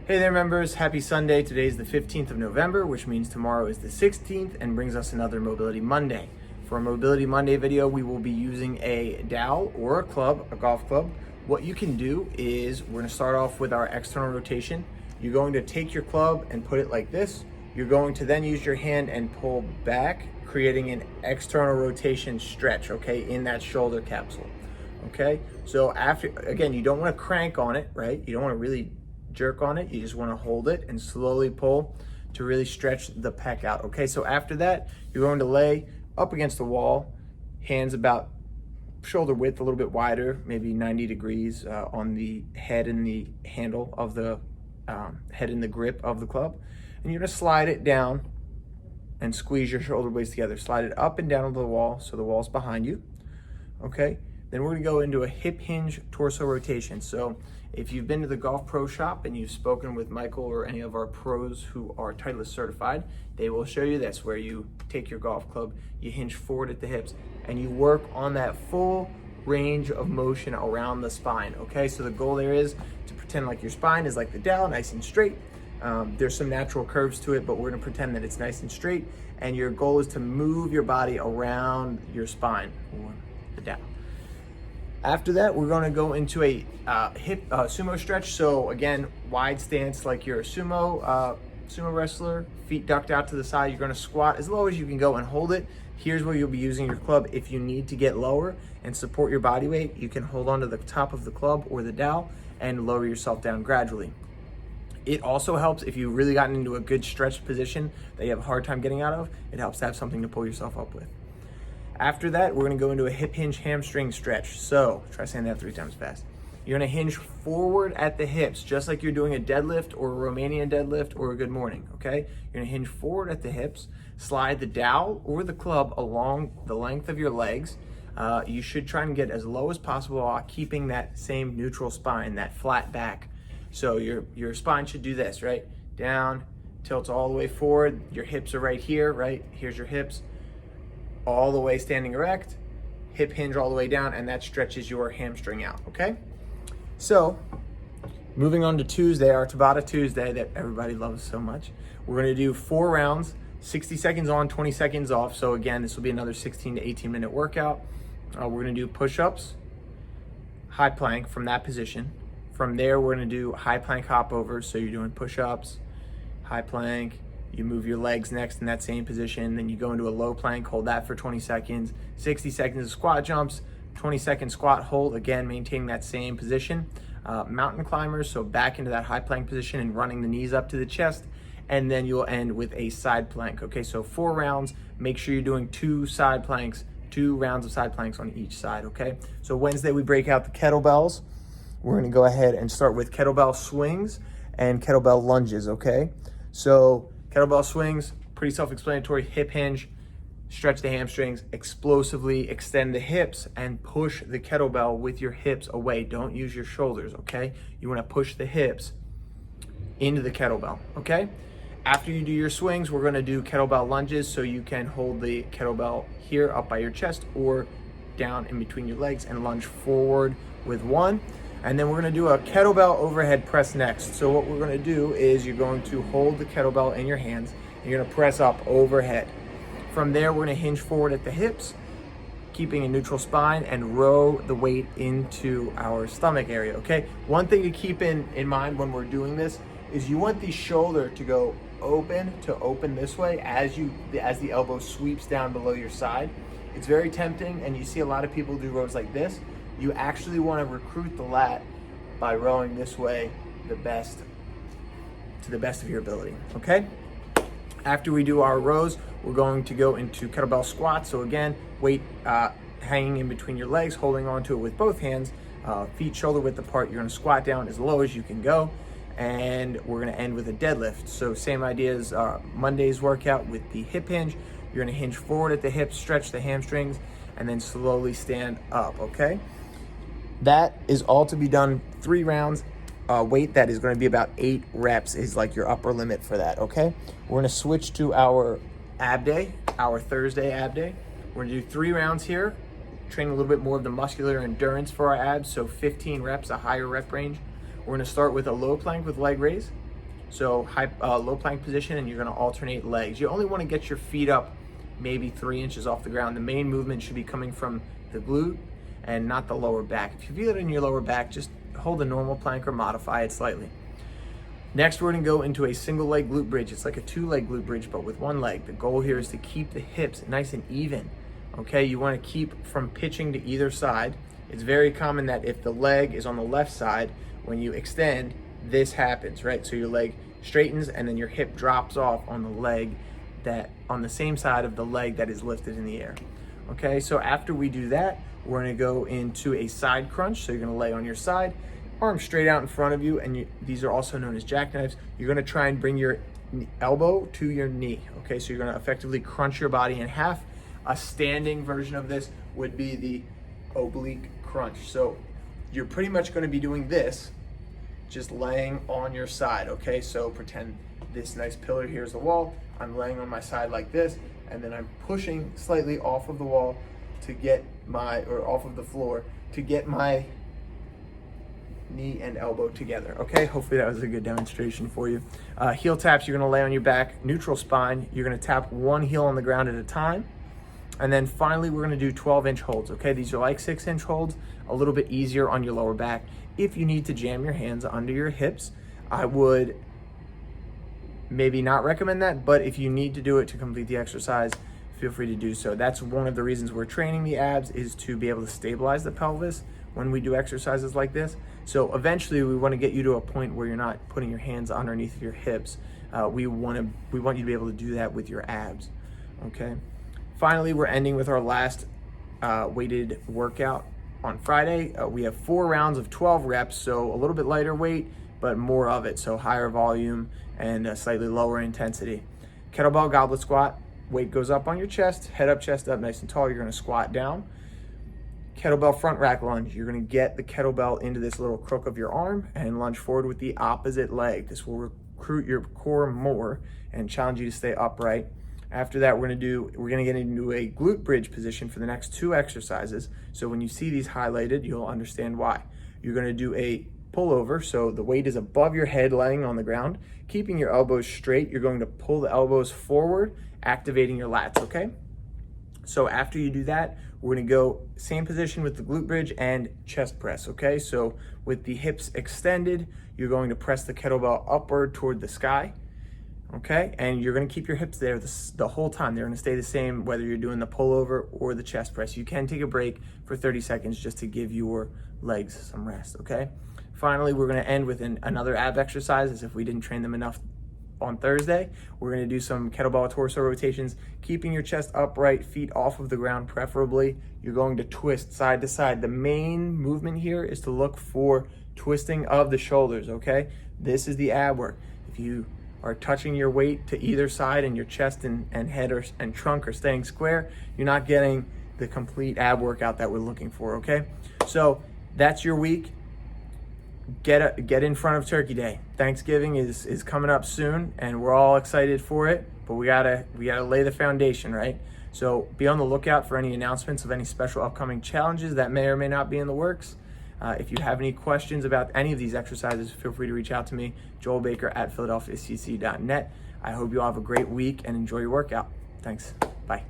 Hey there members, happy Sunday. Today's the 15th of November, which means tomorrow is the 16th and brings us another Mobility Monday. For a Mobility Monday video, we will be using a dowel or a club, a golf club. What you can do is we're gonna start off with our external rotation. You're going to take your club and put it like this. You're going to then use your hand and pull back, creating an external rotation stretch, okay, in that shoulder capsule, okay? So after, again, you don't wanna crank on it, right? You don't wanna really jerk on it. You just want to hold it and slowly pull to really stretch the pec out. Okay, so after that, you're going to lay up against the wall, hands about shoulder width, a little bit wider, maybe 90 degrees on the head and the handle of the head and the grip of the club. And you're going to slide it down and squeeze your shoulder blades together. Slide it up and down on the wall so the wall's behind you. Okay, then we're going to go into a hip hinge torso rotation. So if you've been to the Golf Pro Shop and you've spoken with Michael or any of our pros who are Titleist certified, they will show you this, where you take your golf club, you hinge forward at the hips, and you work on that full range of motion around the spine, okay? So the goal there is to pretend like your spine is like the dowel, nice and straight. There's some natural curves to it, but we're gonna pretend that it's nice and straight, and your goal is to move your body around your spine, or the dowel. After that, we're going to go into a hip sumo stretch. So again, wide stance like you're a sumo wrestler, feet ducked out to the side. You're going to squat as low as you can go and hold it. Here's where you'll be using your club. If you need to get lower and support your body weight, you can hold onto the top of the club or the dowel and lower yourself down gradually. It also helps if you've really gotten into a good stretched position that you have a hard time getting out of. It helps to have something to pull yourself up with. After that, we're gonna go into a hip hinge hamstring stretch. So try saying that 3 times fast. You're gonna hinge forward at the hips, just like you're doing a deadlift or a Romanian deadlift or a good morning, okay? You're gonna hinge forward at the hips, slide the dowel or the club along the length of your legs. You should try and get as low as possible while keeping that same neutral spine, that flat back. So your spine should do this, right? Down, tilts all the way forward. Your hips are right here, right? Here's your hips. All the way standing erect, hip hinge all the way down, and that stretches your hamstring out, okay? So, moving on to Tuesday, our Tabata Tuesday that everybody loves so much. We're gonna do 4 rounds, 60 seconds on, 20 seconds off. So again, this will be another 16 to 18 minute workout. We're gonna do push-ups, high plank from that position. From there, we're gonna do high plank hop overs. So you're doing push-ups, high plank, you move your legs next in that same position, then you go into a low plank, hold that for 20 seconds, 60 seconds of squat jumps, 20-second squat hold, again, maintaining that same position. Mountain climbers, so back into that high plank position and running the knees up to the chest, and then you'll end with a side plank, okay? So 4 rounds, make sure you're doing 2 side planks, 2 rounds of side planks on each side, okay? So Wednesday, we break out the kettlebells. We're gonna go ahead and start with kettlebell swings and kettlebell lunges, okay? So kettlebell swings, pretty self-explanatory. Hip hinge, stretch the hamstrings, explosively extend the hips and push the kettlebell with your hips away. Don't use your shoulders, okay? You wanna push the hips into the kettlebell, okay? After you do your swings, we're gonna do kettlebell lunges, so you can hold the kettlebell here up by your chest or down in between your legs and lunge forward with 1. And then we're gonna do a kettlebell overhead press next. So what we're gonna do is you're going to hold the kettlebell in your hands and you're gonna press up overhead. From there, we're gonna hinge forward at the hips, keeping a neutral spine, and row the weight into our stomach area, okay? One thing to keep in mind when we're doing this is you want the shoulder to go open this way as the elbow sweeps down below your side. It's very tempting, and you see a lot of people do rows like this. You actually want to recruit the lat by rowing this way to the best of your ability, okay? After we do our rows, we're going to go into kettlebell squats. So again, weight hanging in between your legs, holding onto it with both hands, feet shoulder width apart. You're gonna squat down as low as you can go, and we're gonna end with a deadlift. So same idea as Monday's workout with the hip hinge. You're gonna hinge forward at the hips, stretch the hamstrings, and then slowly stand up, okay? That is all to be done 3 rounds. Weight that is going to be about 8 reps is like your upper limit for that, okay? We're going to switch to our ab day, our Thursday ab day. We're going to do 3 rounds here, train a little bit more of the muscular endurance for our abs, so 15 reps, a higher rep range. We're going to start with a low plank with leg raise, So low plank position, and you're gonna alternate legs. You only wanna get your feet up maybe 3 inches off the ground. The main movement should be coming from the glute and not the lower back. If you feel it in your lower back, just hold a normal plank or modify it slightly. Next, we're gonna go into a single leg glute bridge. It's like a 2-leg glute bridge, but with 1 leg. The goal here is to keep the hips nice and even, okay? You wanna keep from pitching to either side. It's very common that if the leg is on the left side, when you extend, this happens, right? So your leg straightens and then your hip drops off on the leg on the same side of the leg that is lifted in the air. Okay, so after we do that, we're gonna go into a side crunch. So you're gonna lay on your side, arms straight out in front of you, and these are also known as jackknives. You're gonna try and bring your elbow to your knee. Okay, so you're gonna effectively crunch your body in half. A standing version of this would be the oblique crunch. So you're pretty much gonna be doing this, just laying on your side, okay? So pretend this nice pillar here is the wall. I'm laying on my side like this, and then I'm pushing slightly off of the wall to get off of the floor to get my knee and elbow together, okay? Hopefully that was a good demonstration for you. Heel taps, you're gonna lay on your back, neutral spine. You're gonna tap 1 heel on the ground at a time. And then finally, we're gonna do 12-inch holds, okay? These are like 6-inch holds, a little bit easier on your lower back. If you need to jam your hands under your hips, I would maybe not recommend that, but if you need to do it to complete the exercise, feel free to do so. That's one of the reasons we're training the abs, is to be able to stabilize the pelvis when we do exercises like this. So eventually we want to get you to a point where you're not putting your hands underneath your hips. We want you to be able to do that with your abs, okay? Finally, we're ending with our last weighted workout on Friday. We have 4 rounds of 12 reps, so a little bit lighter weight, but more of it, so higher volume and slightly lower intensity. Kettlebell goblet squat, weight goes up on your chest, head up, chest up, nice and tall. You're gonna squat down. Kettlebell front rack lunge. You're gonna get the kettlebell into this little crook of your arm and lunge forward with the opposite leg. This will recruit your core more and challenge you to stay upright. After that, we're gonna get into a glute bridge position for the next 2 exercises. So when you see these highlighted, you'll understand why. You're gonna do a pullover, so the weight is above your head laying on the ground. Keeping your elbows straight, you're going to pull the elbows forward, activating your lats, okay? So after you do that, we're gonna go same position with the glute bridge and chest press, okay? So with the hips extended, you're going to press the kettlebell upward toward the sky, okay? And you're gonna keep your hips there the whole time. They're gonna stay the same whether you're doing the pullover or the chest press. You can take a break for 30 seconds just to give your legs some rest, okay? Finally, we're gonna end with another ab exercise, as if we didn't train them enough on Thursday. We're gonna do some kettlebell torso rotations, keeping your chest upright, feet off of the ground preferably. You're going to twist side to side. The main movement here is to look for twisting of the shoulders, okay? This is the ab work. If you are touching your weight to either side and your chest and head and trunk are staying square, you're not getting the complete ab workout that we're looking for, okay? So that's your week. Get in front of Turkey Day. Thanksgiving is coming up soon, and we're all excited for it, but we gotta lay the foundation, right? So be on the lookout for any announcements of any special upcoming challenges that may or may not be in the works. If you have any questions about any of these exercises, feel free to reach out to me, Joel Baker at philadelphiacc.net. I hope you all have a great week and enjoy your workout. Thanks. Bye.